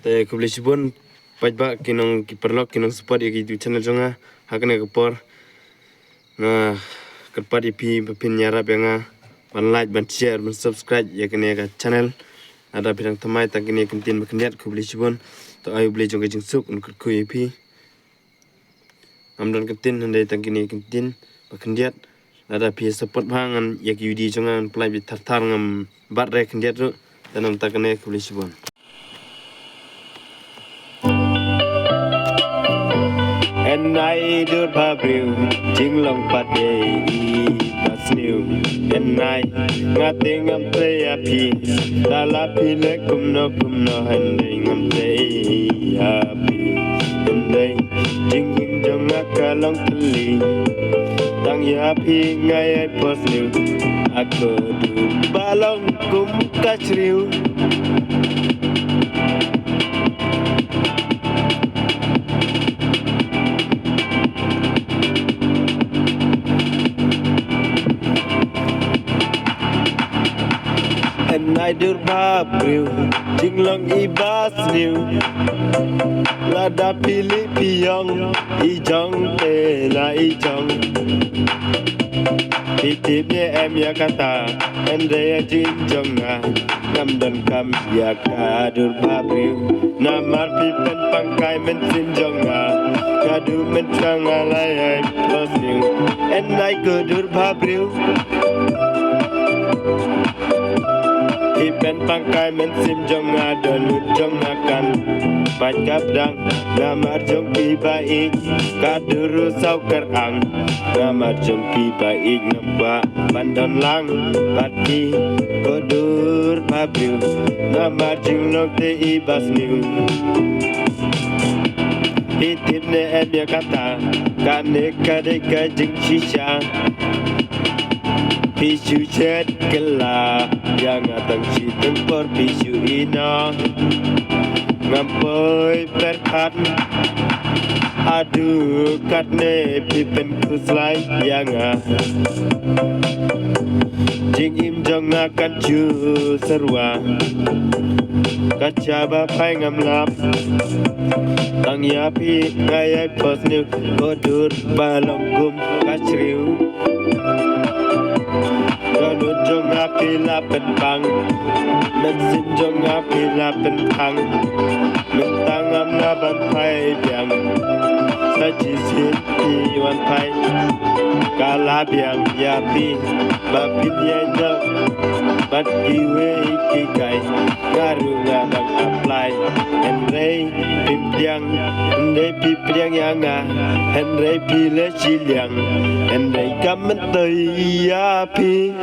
Te kublisibun pajba kinong kiperlok kinong support iki YouTube channel jonga hakane kapor na kerpat ipi bapin nyarap yang ban like ban share ban subscribe ya kene ka channel ada bidang tamai tak kene kentin bakendiat kublisibun to ayu beli jonga jingsuk untuk ku ipi amdan kentin handai tak kene kentin bakendiat ada pi support bangan yak yudi jonga play bit tartar ngam bat re kendiat ru danam tak kene kublisibun and I do babriu jing long pat day pas new and I ngating am play api dala pi le kum no handing am play api and I jing im jong ka long tli tang ya pi ngai ai pas new aku du balong kum kachriu I do babriu jinglong ibas new lada pilih piang ijong tela ijong pitipnya em ya kata ende jinjong na ngam dan kam ya kadur babriu namar pipen pangkai men sinjong na kadu men trang alai plus new and I kudur babriu Ipen pangkai mensim jong adon jong akan pajak dang namar jong pi baik kaduru sau kerang namar jong pi baik nampak bandon lang pati kodur babriu namar jong long te ibas new hitip ne em ya kata kane kade kajing shisha Pisu chat kela yang atang si tempor pisu ina ngampoi perkat aduh katne pipen kuslai yang jing im jong akan cu serwa kaca bapai ngamlap tang yapi ngayai pos new kodur balong kum kachriu Kanut jong api lapen pang Mensin jong api lapen pang Mentang am laban pai biang Saji sin iwan pai Kala biang yapi Bapin yena Bat kiwe iki kai Ngaru ngadang apply Henrei pimpiang Henrei pipriang yanga Henrei pile siliang Henrei kamen tei yapi